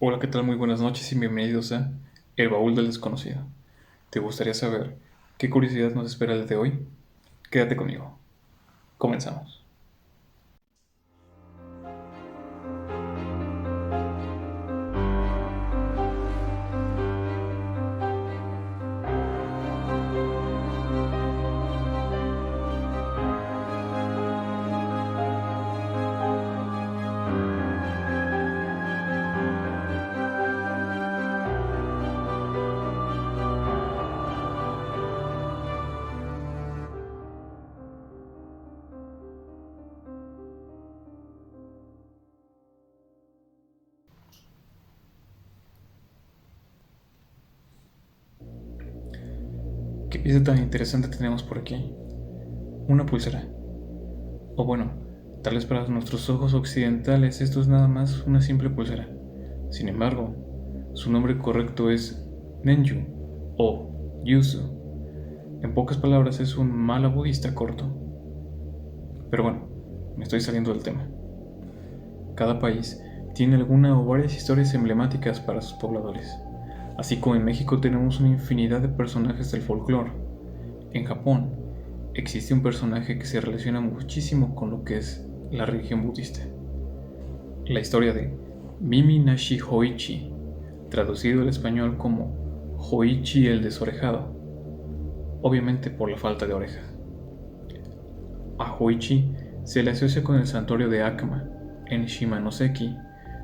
Hola, ¿qué tal? Muy buenas noches y bienvenidos a El Baúl del Desconocido. ¿Te gustaría saber qué curiosidad nos espera el día de hoy? Quédate conmigo. Comenzamos. ¿Qué pieza tan interesante tenemos por aquí? Una pulsera. O bueno, tal vez para nuestros ojos occidentales esto es nada más una simple pulsera. Sin embargo, su nombre correcto es Nenju o Yuzu. En pocas palabras es un mala budista corto. Pero bueno, me estoy saliendo del tema. Cada país tiene alguna o varias historias emblemáticas para sus pobladores, así como en México tenemos una infinidad de personajes del folclore. En Japón existe un personaje que se relaciona muchísimo con lo que es la religión budista. La historia de Mimi Nashi Hoichi, traducido al español como Hoichi el desorejado, obviamente por la falta de orejas. A Hoichi se le asocia con el santuario de Akama, en Shimanoseki,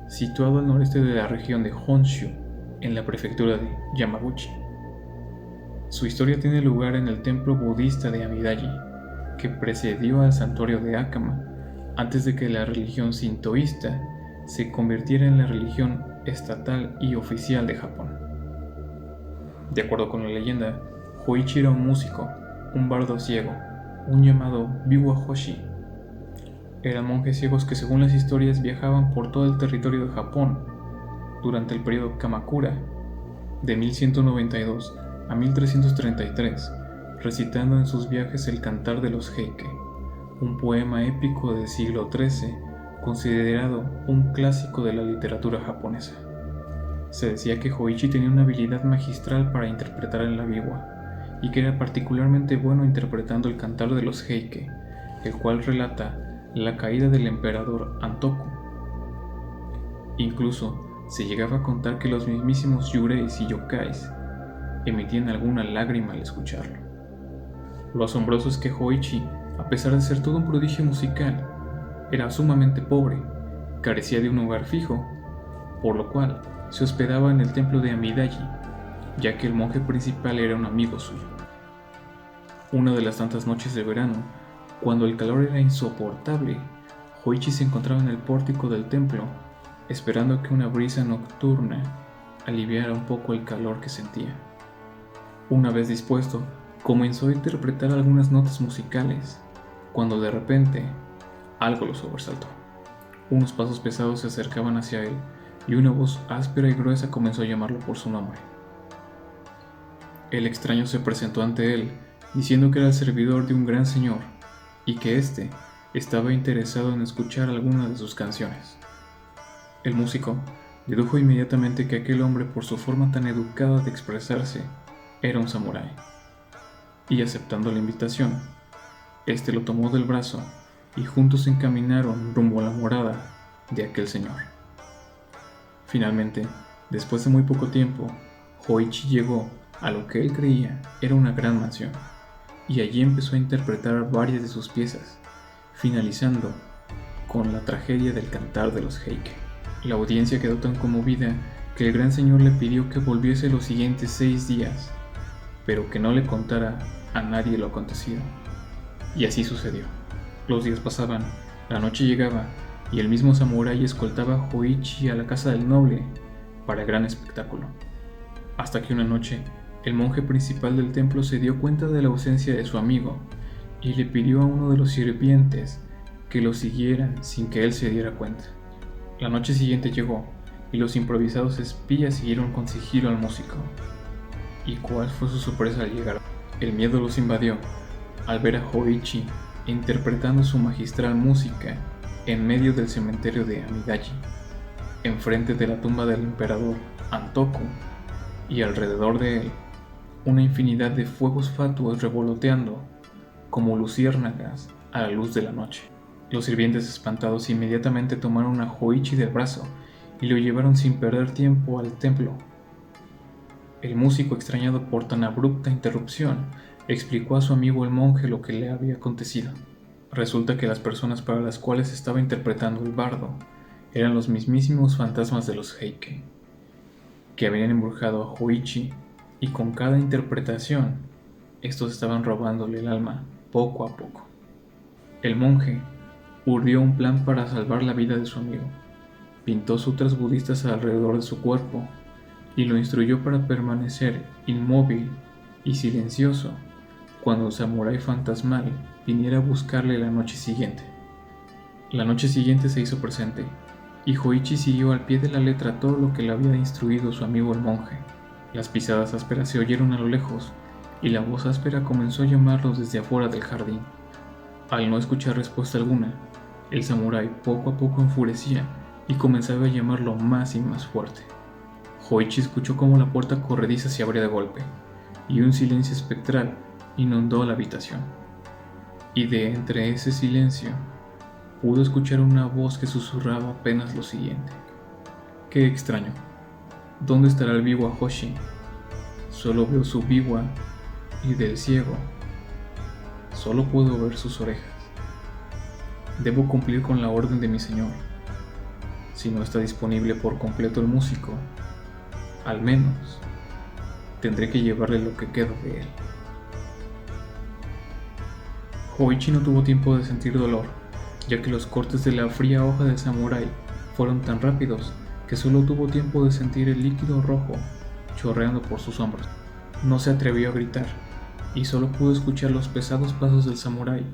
situado al noreste de la región de Honshu, en la prefectura de Yamaguchi. Su historia tiene lugar en el templo budista de Amidaji, que precedió al santuario de Akama antes de que la religión sintoísta se convirtiera en la religión estatal y oficial de Japón. De acuerdo con la leyenda, Hoichi era un músico, un bardo ciego, un llamado Biwa Hoshi. Eran monjes ciegos que según las historias viajaban por todo el territorio de Japón durante el periodo Kamakura, de 1192 a 1333, recitando en sus viajes el Cantar de los Heike, un poema épico del siglo XIII considerado un clásico de la literatura japonesa. Se decía que Hoichi tenía una habilidad magistral para interpretar en la biwa, y que era particularmente bueno interpretando el Cantar de los Heike, el cual relata la caída del emperador Antoku. Incluso se llegaba a contar que los mismísimos yureis y yokais emitían alguna lágrima al escucharlo. Lo asombroso es que Hoichi, a pesar de ser todo un prodigio musical, era sumamente pobre, carecía de un hogar fijo, por lo cual se hospedaba en el templo de Amidaji, ya que el monje principal era un amigo suyo. Una de las tantas noches de verano, cuando el calor era insoportable, Hoichi se encontraba en el pórtico del templo, esperando que una brisa nocturna aliviara un poco el calor que sentía. Una vez dispuesto, comenzó a interpretar algunas notas musicales, cuando de repente algo lo sobresaltó. Unos pasos pesados se acercaban hacia él y una voz áspera y gruesa comenzó a llamarlo por su nombre. El extraño se presentó ante él, diciendo que era el servidor de un gran señor y que éste estaba interesado en escuchar alguna de sus canciones. El músico dedujo inmediatamente que aquel hombre, por su forma tan educada de expresarse, era un samurái, y aceptando la invitación, este lo tomó del brazo y juntos se encaminaron rumbo a la morada de aquel señor. Finalmente, después de muy poco tiempo, Hoichi llegó a lo que él creía era una gran mansión, y allí empezó a interpretar varias de sus piezas, finalizando con la tragedia del Cantar de los Heike. La audiencia quedó tan conmovida que el gran señor le pidió que volviese los siguientes 6 días, pero que no le contara a nadie lo acontecido. Y así sucedió. Los días pasaban, la noche llegaba, y el mismo samurái escoltaba a Hoichi a la casa del noble para el gran espectáculo. Hasta que una noche, el monje principal del templo se dio cuenta de la ausencia de su amigo y le pidió a uno de los sirvientes que lo siguiera sin que él se diera cuenta. La noche siguiente llegó y los improvisados espías siguieron con sigilo al músico. ¿Y cuál fue su sorpresa al llegar? El miedo los invadió al ver a Hoichi interpretando su magistral música en medio del cementerio de Amidaji. enfrente de la tumba del emperador Antoku, y alrededor de él una infinidad de fuegos fatuos revoloteando como luciérnagas a la luz de la noche. Los sirvientes espantados inmediatamente tomaron a Hoichi del brazo y lo llevaron sin perder tiempo al templo. El músico, extrañado por tan abrupta interrupción, explicó a su amigo el monje lo que le había acontecido. Resulta que las personas para las cuales estaba interpretando el bardo eran los mismísimos fantasmas de los Heike, que habían embrujado a Hoichi, y con cada interpretación, estos estaban robándole el alma poco a poco. El monje urdió un plan para salvar la vida de su amigo. Pintó sutras budistas alrededor de su cuerpo y lo instruyó para permanecer inmóvil y silencioso cuando el samurái fantasmal viniera a buscarle la noche siguiente. La noche siguiente se hizo presente, y Hoichi siguió al pie de la letra todo lo que le había instruido su amigo el monje. Las pisadas ásperas se oyeron a lo lejos, y la voz áspera comenzó a llamarlo desde afuera del jardín. Al no escuchar respuesta alguna, el samurái poco a poco enfurecía y comenzaba a llamarlo más y más fuerte. Hoichi escuchó cómo la puerta corrediza se abría de golpe, y un silencio espectral inundó la habitación. Y de entre ese silencio, pudo escuchar una voz que susurraba apenas lo siguiente. Qué extraño. ¿Dónde estará el biwa Hoshi? Solo veo su biwa, y del ciego solo puedo ver sus orejas. Debo cumplir con la orden de mi señor. Si no está disponible por completo el músico, al menos tendré que llevarle lo que queda de él. Hoichi no tuvo tiempo de sentir dolor, ya que los cortes de la fría hoja del samurái fueron tan rápidos que solo tuvo tiempo de sentir el líquido rojo chorreando por sus hombros. No se atrevió a gritar, y solo pudo escuchar los pesados pasos del samurái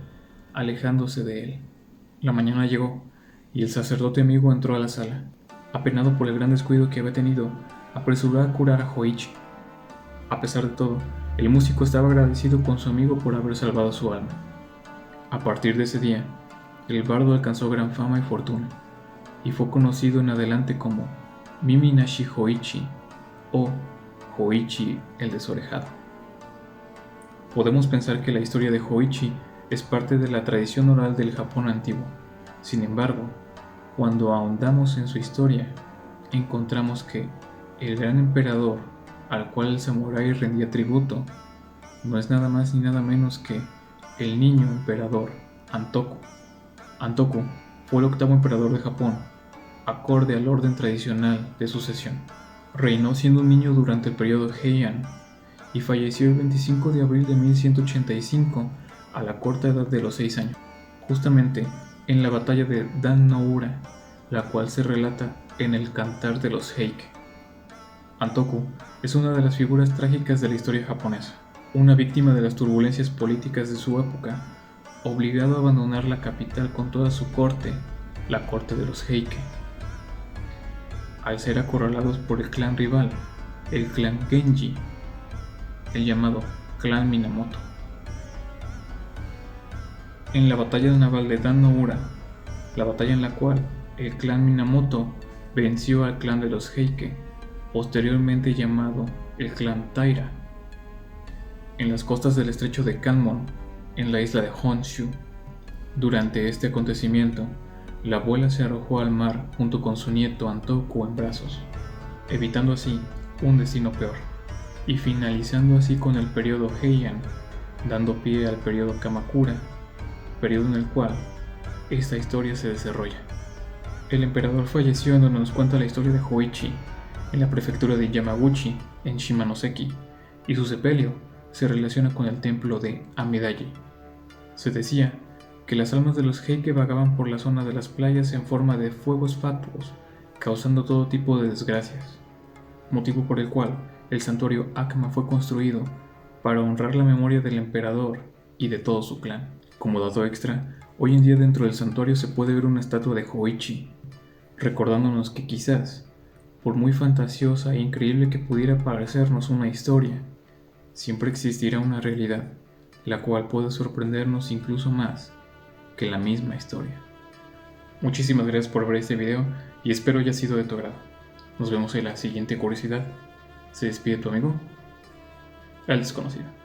alejándose de él. La mañana llegó, y el sacerdote amigo entró a la sala. Apenado por el gran descuido que había tenido, apresuró a curar a Hoichi. A pesar de todo, el músico estaba agradecido con su amigo por haber salvado su alma. A partir de ese día, el bardo alcanzó gran fama y fortuna, y fue conocido en adelante como Mimi-nashi Hoichi o Hoichi el desorejado. Podemos pensar que la historia de Hoichi es parte de la tradición oral del Japón antiguo. Sin embargo, cuando ahondamos en su historia, encontramos que el gran emperador al cual el samurái rendía tributo no es nada más ni nada menos que el niño emperador Antoku. Antoku fue el octavo emperador de Japón, acorde al orden tradicional de sucesión. Reinó siendo un niño durante el periodo Heian y falleció el 25 de abril de 1185 a la corta edad de los 6 años, justamente en la batalla de Dan no Ura, la cual se relata en el Cantar de los Heike. Antoku es una de las figuras trágicas de la historia japonesa, una víctima de las turbulencias políticas de su época, obligado a abandonar la capital con toda su corte, la corte de los Heike, al ser acorralados por el clan rival, el clan Genji, el llamado clan Minamoto. En la batalla naval de Dan no Ura, la batalla en la cual el clan Minamoto venció al clan de los Heike, posteriormente llamado el clan Taira, en las costas del estrecho de Kanmon, en la isla de Honshu. Durante este acontecimiento, la abuela se arrojó al mar junto con su nieto Antoku en brazos, evitando así un destino peor, y finalizando así con el periodo Heian, dando pie al periodo Kamakura, periodo en el cual esta historia se desarrolla. El emperador falleció en donde nos cuenta la historia de Hoichi, en la prefectura de Yamaguchi, en Shimonoseki, y su sepelio se relaciona con el templo de Amidaji. Se decía que las almas de los Heike vagaban por la zona de las playas en forma de fuegos fatuos, causando todo tipo de desgracias, motivo por el cual el santuario Akama fue construido para honrar la memoria del emperador y de todo su clan. Como dato extra, hoy en día dentro del santuario se puede ver una estatua de Hoichi, recordándonos que quizás, por muy fantasiosa e increíble que pudiera parecernos una historia, siempre existirá una realidad, la cual puede sorprendernos incluso más que la misma historia. Muchísimas gracias por ver este video y espero haya sido de tu agrado. Nos vemos en la siguiente curiosidad. Se despide tu amigo, el desconocido.